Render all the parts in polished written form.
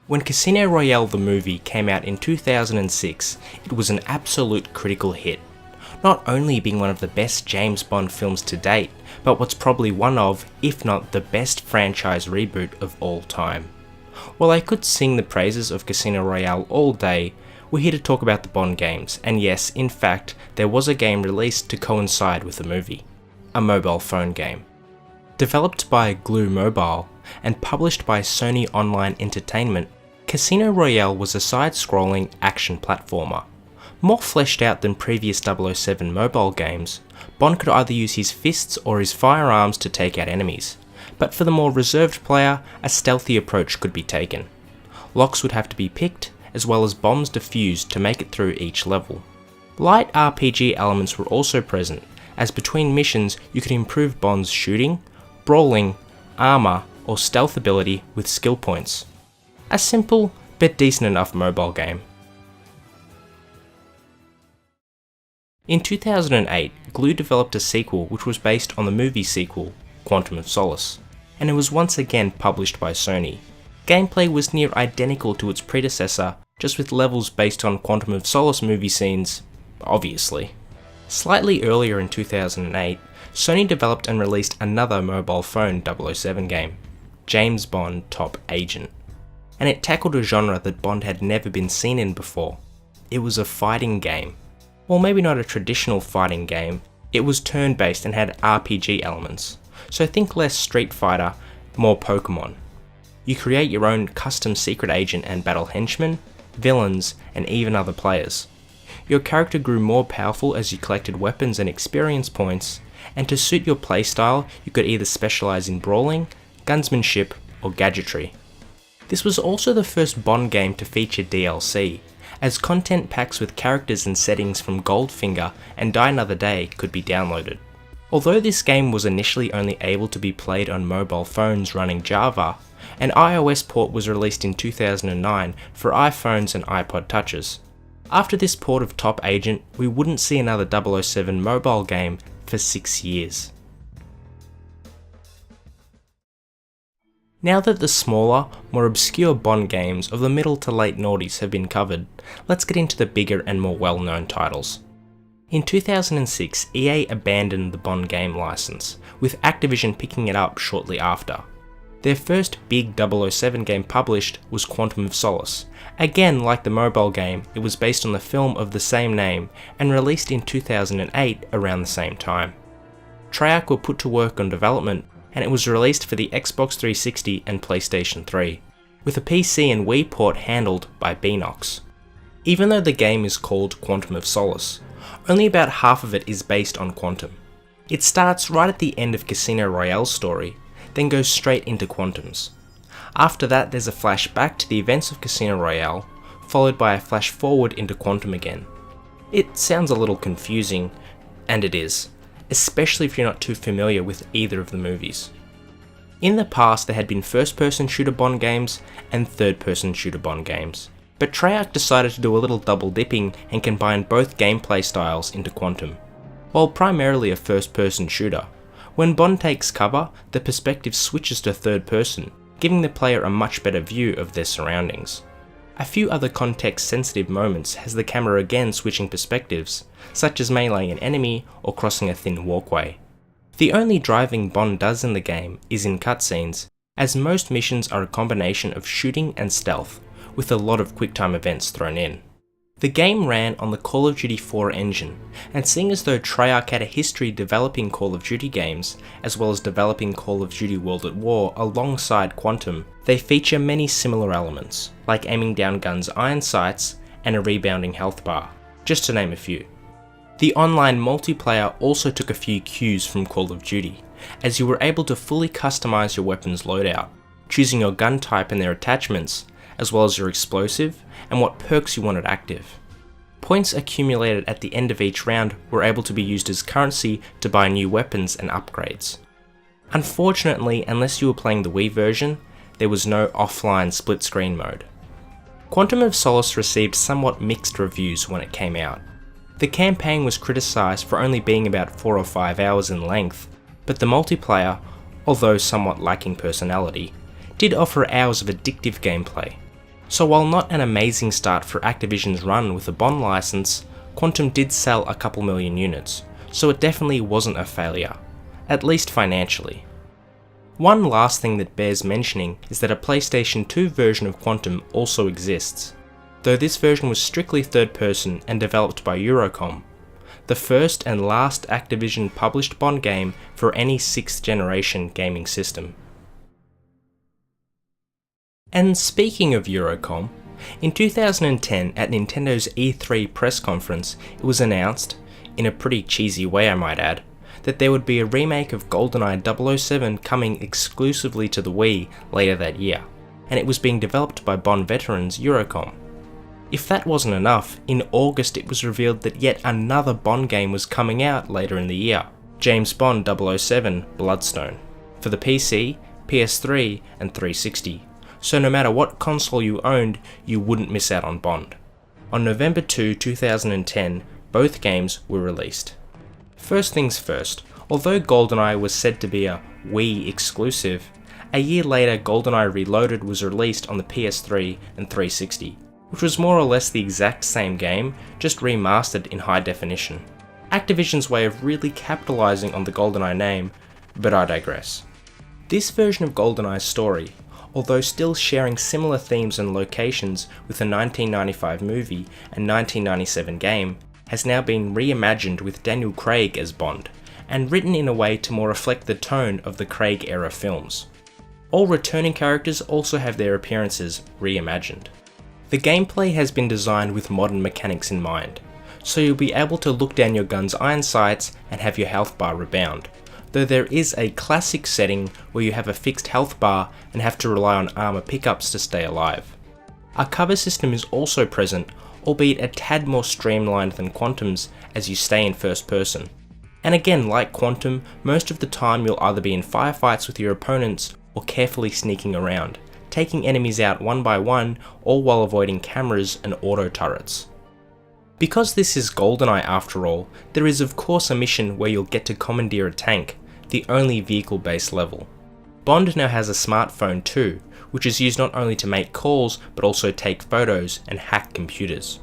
When Casino Royale the movie came out in 2006, it was an absolute critical hit. Not only being one of the best James Bond films to date, but what's probably one of, if not the best franchise reboot of all time. While I could sing the praises of Casino Royale all day, we're here to talk about the Bond games, and yes, in fact, there was a game released to coincide with the movie. A mobile phone game. Developed by Glue Mobile, and published by Sony Online Entertainment, Casino Royale was a side-scrolling action platformer. More fleshed out than previous 007 mobile games, Bond could either use his fists or his firearms to take out enemies, but for the more reserved player, a stealthy approach could be taken. Locks would have to be picked, as well as bombs defused to make it through each level. Light RPG elements were also present, as between missions you could improve Bond's shooting, brawling, armour, or stealth ability with skill points. A simple, but decent enough mobile game. In 2008, Glue developed a sequel which was based on the movie sequel, Quantum of Solace, and it was once again published by Sony. Gameplay was near identical to its predecessor, just with levels based on Quantum of Solace movie scenes, obviously. Slightly earlier in 2008, Sony developed and released another mobile phone 007 game, James Bond Top Agent, and it tackled a genre that Bond had never been seen in before. It was a fighting game. Well, maybe not a traditional fighting game, it was turn-based and had RPG elements, so think less Street Fighter, more Pokemon. You create your own custom secret agent and battle henchmen, villains, and even other players. Your character grew more powerful as you collected weapons and experience points, and to suit your playstyle, you could either specialise in brawling, gunsmanship, or gadgetry. This was also the first Bond game to feature DLC, as content packs with characters and settings from Goldfinger and Die Another Day could be downloaded. Although this game was initially only able to be played on mobile phones running Java, an iOS port was released in 2009 for iPhones and iPod Touches. After this port of Top Agent, we wouldn't see another 007 mobile game for 6 years. Now that the smaller, more obscure Bond games of the middle to late noughties have been covered, let's get into the bigger and more well-known titles. In 2006, EA abandoned the Bond game license, with Activision picking it up shortly after. Their first big 007 game published was Quantum of Solace. Again, like the mobile game, it was based on the film of the same name and released in 2008 around the same time. Treyarch were put to work on development, and it was released for the Xbox 360 and PlayStation 3, with a PC and Wii port handled by Beenox. Even though the game is called Quantum of Solace, only about half of it is based on Quantum. It starts right at the end of Casino Royale's story, then goes straight into Quantum's. After that, there's a flash back to the events of Casino Royale, followed by a flash forward into Quantum again. It sounds a little confusing, and it is, especially if you're not too familiar with either of the movies. In the past, there had been first-person shooter Bond games and third-person shooter Bond games, but Treyarch decided to do a little double dipping and combine both gameplay styles into Quantum. While primarily a first-person shooter, when Bond takes cover, the perspective switches to third person, giving the player a much better view of their surroundings. A few other context-sensitive moments has the camera again switching perspectives, such as meleeing an enemy or crossing a thin walkway. The only driving Bond does in the game is in cutscenes, as most missions are a combination of shooting and stealth, with a lot of QuickTime events thrown in. The game ran on the Call of Duty 4 engine, and seeing as though Treyarch had a history developing Call of Duty games, as well as developing Call of Duty World at War alongside Quantum, they feature many similar elements, like aiming down guns' iron sights and a rebounding health bar, just to name a few. The online multiplayer also took a few cues from Call of Duty, as you were able to fully customize your weapon's loadout, choosing your gun type and their attachments, as well as your explosive and what perks you wanted active. Points accumulated at the end of each round were able to be used as currency to buy new weapons and upgrades. Unfortunately, unless you were playing the Wii version, there was no offline split screen mode. Quantum of Solace received somewhat mixed reviews when it came out. The campaign was criticised for only being about 4 or 5 hours in length, but the multiplayer, although somewhat lacking personality, did offer hours of addictive gameplay. So while not an amazing start for Activision's run with the Bond license, Quantum did sell a couple million units, so it definitely wasn't a failure, at least financially. One last thing that bears mentioning is that a PlayStation 2 version of Quantum also exists, though this version was strictly third person and developed by Eurocom, the first and last Activision published Bond game for any 6th generation gaming system. And speaking of Eurocom, in 2010 at Nintendo's E3 press conference, it was announced, in a pretty cheesy way I might add, that there would be a remake of Goldeneye 007 coming exclusively to the Wii later that year, and it was being developed by Bond veterans Eurocom. If that wasn't enough, in August it was revealed that yet another Bond game was coming out later in the year, James Bond 007 Bloodstone, for the PC, PS3 and 360, so no matter what console you owned, you wouldn't miss out on Bond. On November 2, 2010, both games were released. First things first, although Goldeneye was said to be a Wii exclusive, a year later Goldeneye Reloaded was released on the PS3 and 360, which was more or less the exact same game, just remastered in high definition. Activision's way of really capitalising on the Goldeneye name, but I digress. This version of Goldeneye's story, although still sharing similar themes and locations with the 1995 movie and 1997 game, has now been reimagined with Daniel Craig as Bond, and written in a way to more reflect the tone of the Craig-era films. All returning characters also have their appearances reimagined. The gameplay has been designed with modern mechanics in mind, so you'll be able to look down your gun's iron sights and have your health bar rebound, though there is a classic setting where you have a fixed health bar and have to rely on armor pickups to stay alive. A cover system is also present, albeit a tad more streamlined than Quantum's as you stay in first person. And again, like Quantum, most of the time you'll either be in firefights with your opponents or carefully sneaking around, taking enemies out one by one, all while avoiding cameras and auto turrets. Because this is Goldeneye after all, there is of course a mission where you'll get to commandeer a tank, the only vehicle-based level. Bond now has a smartphone too, which is used not only to make calls but also take photos and hack computers.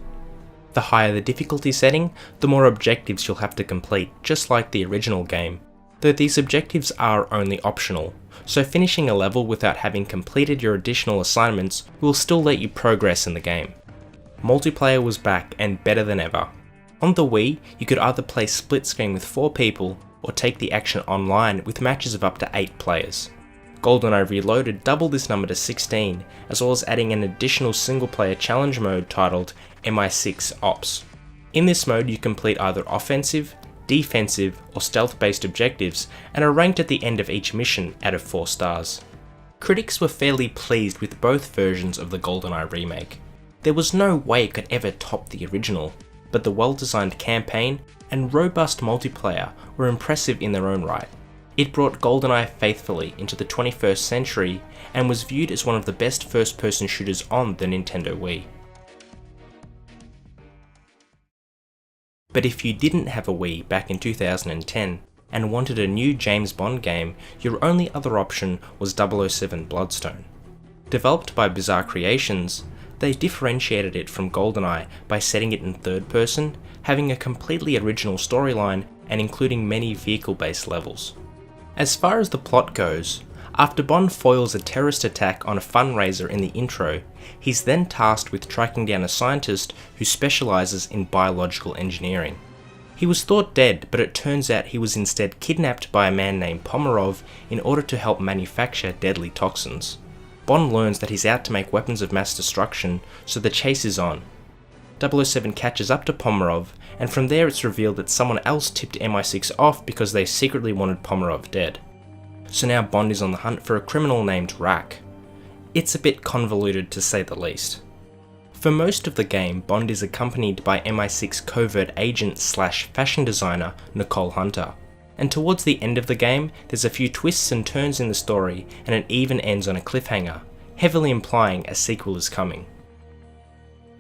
The higher the difficulty setting, the more objectives you'll have to complete, just like the original game, though these objectives are only optional, so finishing a level without having completed your additional assignments will still let you progress in the game. Multiplayer was back and better than ever. On the Wii, you could either play split screen with 4 people or take the action online with matches of up to 8 players. Goldeneye Reloaded doubled this number to 16, as well as adding an additional single-player challenge mode titled MI6 Ops. In this mode you complete either offensive, defensive or stealth-based objectives and are ranked at the end of each mission out of 4 stars. Critics were fairly pleased with both versions of the Goldeneye remake. There was no way it could ever top the original, but the well-designed campaign and robust multiplayer were impressive in their own right. It brought Goldeneye faithfully into the 21st century and was viewed as one of the best first-person shooters on the Nintendo Wii. But if you didn't have a Wii back in 2010 and wanted a new James Bond game, your only other option was 007 Bloodstone. Developed by Bizarre Creations, they differentiated it from Goldeneye by setting it in third person, having a completely original storyline and including many vehicle-based levels. As far as the plot goes, after Bond foils a terrorist attack on a fundraiser in the intro, he's then tasked with tracking down a scientist who specialises in biological engineering. He was thought dead, but it turns out he was instead kidnapped by a man named Pomerov in order to help manufacture deadly toxins. Bond learns that he's out to make weapons of mass destruction, so the chase is on. 007 catches up to Pomerov, and from there it's revealed that someone else tipped MI6 off because they secretly wanted Pomerov dead. So now Bond is on the hunt for a criminal named Rack. It's a bit convoluted to say the least. For most of the game, Bond is accompanied by MI6 covert agent / fashion designer Nicole Hunter, and towards the end of the game there's a few twists and turns in the story and it even ends on a cliffhanger, heavily implying a sequel is coming.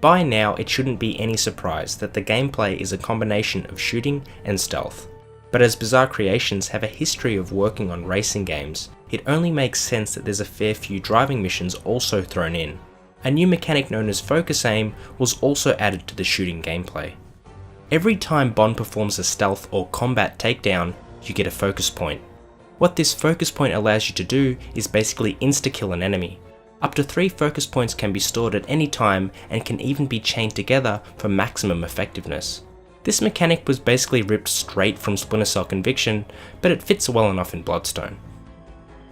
By now it shouldn't be any surprise that the gameplay is a combination of shooting and stealth, but as Bizarre Creations have a history of working on racing games, it only makes sense that there's a fair few driving missions also thrown in. a new mechanic known as focus aim was also added to the shooting gameplay. Every time Bond performs a stealth or combat takedown, you get a focus point. What this focus point allows you to do is basically insta-kill an enemy. Up to 3 focus points can be stored at any time and can even be chained together for maximum effectiveness. This mechanic was basically ripped straight from Splinter Cell Conviction, but it fits well enough in Bloodstone.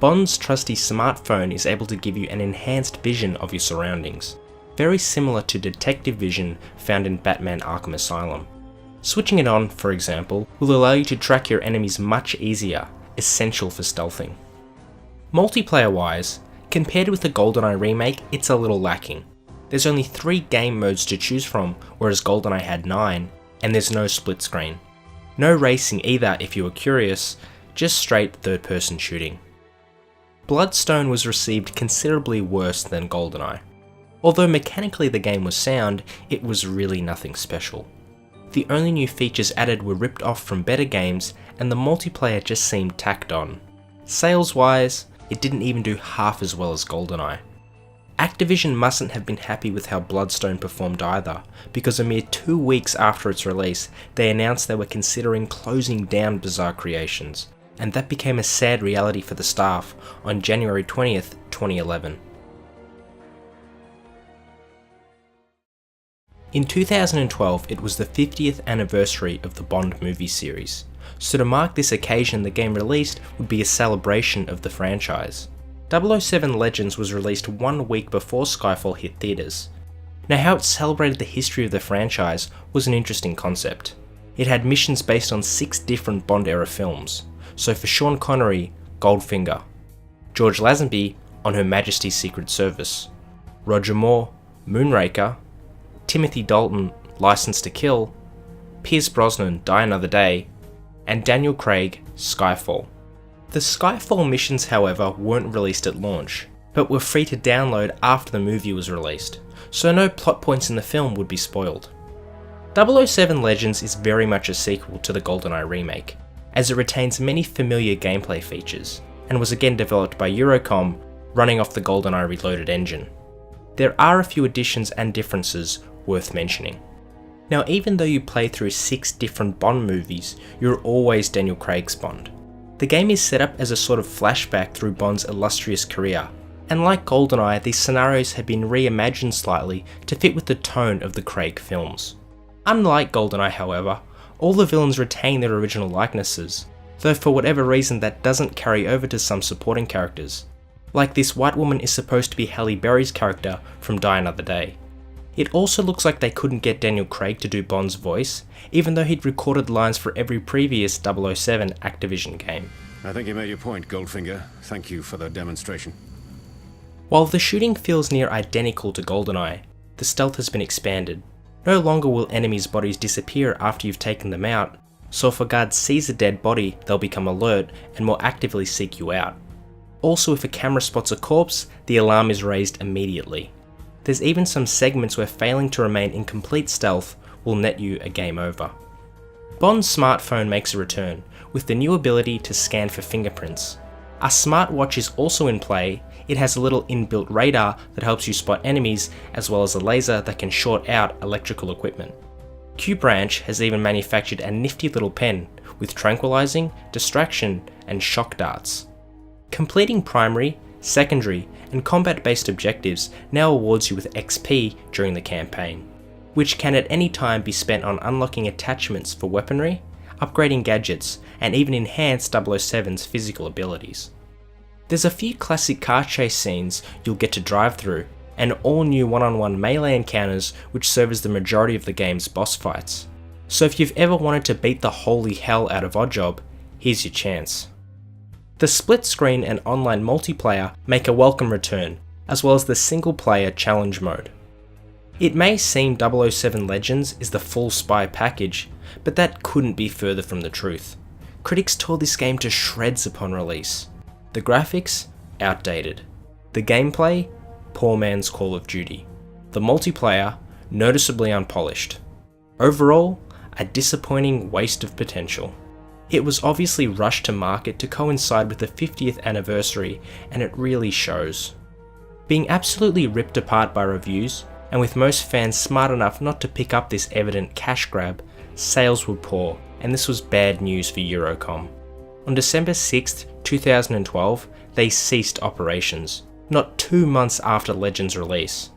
Bond's trusty smartphone is able to give you an enhanced vision of your surroundings, very similar to detective vision found in Batman Arkham Asylum. Switching it on, for example, will allow you to track your enemies much easier, essential for stealthing. Multiplayer wise, compared with the Goldeneye remake, it's a little lacking. There's only 3 game modes to choose from, whereas Goldeneye had 9, and there's no split screen. No racing either if you were curious, just straight third person shooting. Bloodstone was received considerably worse than Goldeneye. Although mechanically the game was sound, it was really nothing special. The only new features added were ripped off from better games, and the multiplayer just seemed tacked on. Sales wise, it didn't even do half as well as Goldeneye. Activision mustn't have been happy with how Bloodstone performed either, because a mere 2 weeks after its release, they announced they were considering closing down Bizarre Creations, and that became a sad reality for the staff on January 20th, 2011. In 2012, it was the 50th anniversary of the Bond movie series, so to mark this occasion the game released would be a celebration of the franchise. 007 Legends was released 1 week before Skyfall hit theatres. Now how it celebrated the history of the franchise was an interesting concept. It had missions based on 6 different Bond era films, so for Sean Connery, Goldfinger, George Lazenby, On Her Majesty's Secret Service, Roger Moore, Moonraker, Timothy Dalton, License to Kill, Pierce Brosnan, Die Another Day, and Daniel Craig, Skyfall. The Skyfall missions, however, weren't released at launch, but were free to download after the movie was released, so no plot points in the film would be spoiled. 007 Legends is very much a sequel to the GoldenEye remake, as it retains many familiar gameplay features, and was again developed by Eurocom, running off the GoldenEye Reloaded engine. There are a few additions and differences worth mentioning. Now, even though you play through 6 different Bond movies, you're always Daniel Craig's Bond. The game is set up as a sort of flashback through Bond's illustrious career, and like GoldenEye, these scenarios have been reimagined slightly to fit with the tone of the Craig films. Unlike GoldenEye, however, all the villains retain their original likenesses, though for whatever reason that doesn't carry over to some supporting characters. Like this white woman is supposed to be Halle Berry's character from Die Another Day. It also looks like they couldn't get Daniel Craig to do Bond's voice, even though he'd recorded lines for every previous 007 Activision game. I think you made your point, Goldfinger. Thank you for the demonstration. While the shooting feels near identical to GoldenEye, the stealth has been expanded. No longer will enemies' bodies disappear after you've taken them out, so if a guard sees a dead body, they'll become alert and more actively seek you out. Also, if a camera spots a corpse, the alarm is raised immediately. There's even some segments where failing to remain in complete stealth will net you a game over. Bond's smartphone makes a return, with the new ability to scan for fingerprints. A smartwatch is also in play. It has a little inbuilt radar that helps you spot enemies, as well as a laser that can short out electrical equipment. Q-Branch has even manufactured a nifty little pen, with tranquilizing, distraction, and shock darts. Completing primary, secondary, and combat-based objectives now awards you with XP during the campaign, which can at any time be spent on unlocking attachments for weaponry, upgrading gadgets, and even enhance 007's physical abilities. There's a few classic car chase scenes you'll get to drive through, and all new one-on-one melee encounters which serve as the majority of the game's boss fights. So if you've ever wanted to beat the holy hell out of Oddjob, here's your chance. The split screen and online multiplayer make a welcome return, as well as the single player challenge mode. It may seem 007 Legends is the full spy package, but that couldn't be further from the truth. Critics tore this game to shreds upon release. The graphics, outdated. The gameplay, poor man's Call of Duty. The multiplayer, noticeably unpolished. Overall, a disappointing waste of potential. It was obviously rushed to market to coincide with the 50th anniversary, and it really shows. Being absolutely ripped apart by reviews, and with most fans smart enough not to pick up this evident cash grab, sales were poor, and this was bad news for Eurocom. On December 6, 2012, they ceased operations, not 2 months after Legend's release.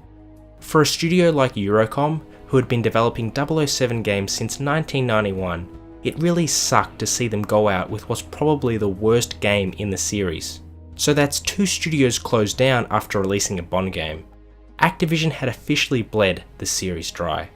For a studio like Eurocom, who had been developing 007 games since 1991, it really sucked to see them go out with what's probably the worst game in the series. So that's 2 studios closed down after releasing a Bond game. Activision had officially bled the series dry.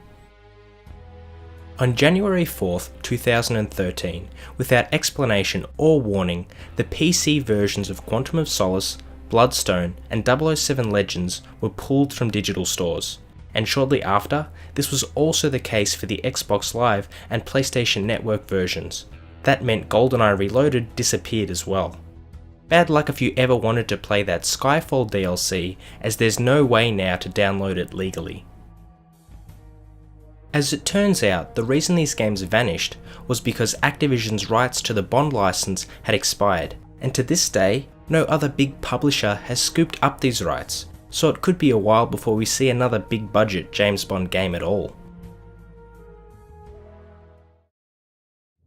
On January 4th, 2013, without explanation or warning, the PC versions of Quantum of Solace, Bloodstone, and 007 Legends were pulled from digital stores, and shortly after, this was also the case for the Xbox Live and PlayStation Network versions. That meant GoldenEye Reloaded disappeared as well. Bad luck if you ever wanted to play that Skyfallen DLC, as there's no way now to download it legally. As it turns out, the reason these games vanished was because Activision's rights to the Bond license had expired, and to this day, no other big publisher has scooped up these rights, so it could be a while before we see another big budget James Bond game at all.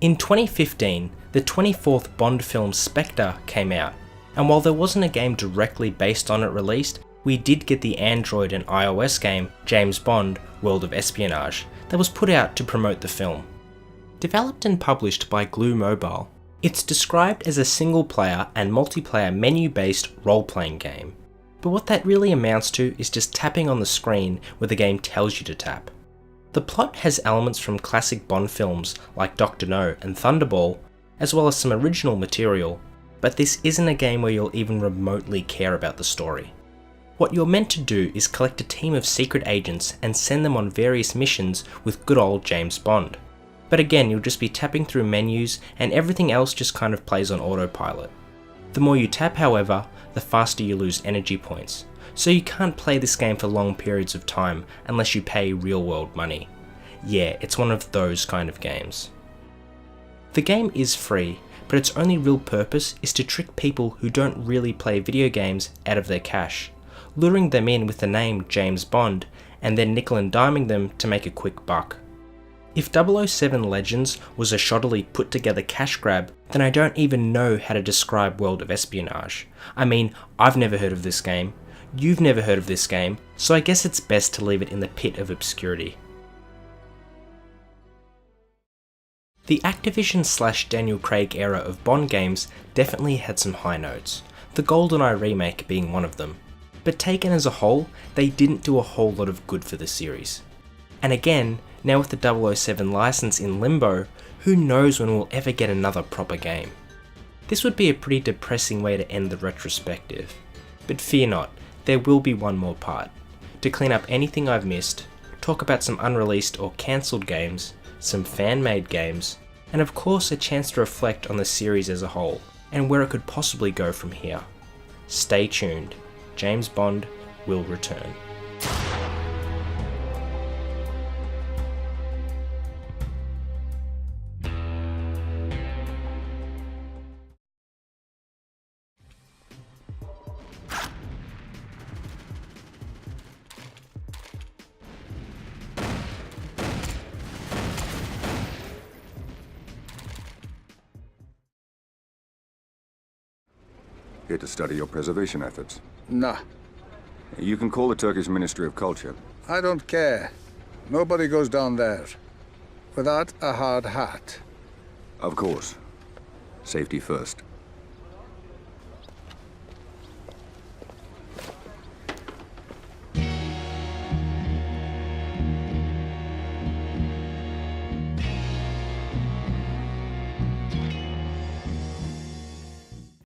In 2015, the 24th Bond film Spectre came out, and while there wasn't a game directly based on it released, we did get the Android and iOS game James Bond World of Espionage that was put out to promote the film. Developed and published by Glue Mobile, it's described as a single-player and multiplayer menu-based role-playing game, but what that really amounts to is just tapping on the screen where the game tells you to tap. The plot has elements from classic Bond films like Dr. No and Thunderball, as well as some original material, but this isn't a game where you'll even remotely care about the story. What you're meant to do is collect a team of secret agents and send them on various missions with good old James Bond. But again, you'll just be tapping through menus and everything else just kind of plays on autopilot. The more you tap, however, the faster you lose energy points, so you can't play this game for long periods of time unless you pay real world money. Yeah, it's one of those kind of games. The game is free, but its only real purpose is to trick people who don't really play video games out of their cash, luring them in with the name James Bond, and then nickel and diming them to make a quick buck. If 007 Legends was a shoddily put together cash grab, then I don't even know how to describe World of Espionage. I mean, I've never heard of this game, you've never heard of this game, so I guess it's best to leave it in the pit of obscurity. The Activision / Daniel Craig era of Bond games definitely had some high notes, the GoldenEye remake being one of them. But taken as a whole, they didn't do a whole lot of good for the series. And again, now with the 007 license in limbo, who knows when we'll ever get another proper game. This would be a pretty depressing way to end the retrospective. But fear not, there will be one more part, to clean up anything I've missed, talk about some unreleased or cancelled games, some fan-made games, and of course a chance to reflect on the series as a whole, and where it could possibly go from here. Stay tuned, James Bond will return. Here to study your preservation efforts. Nah, You can call the Turkish Ministry of Culture. I don't care. Nobody goes down there without a hard hat. Of course. Safety first.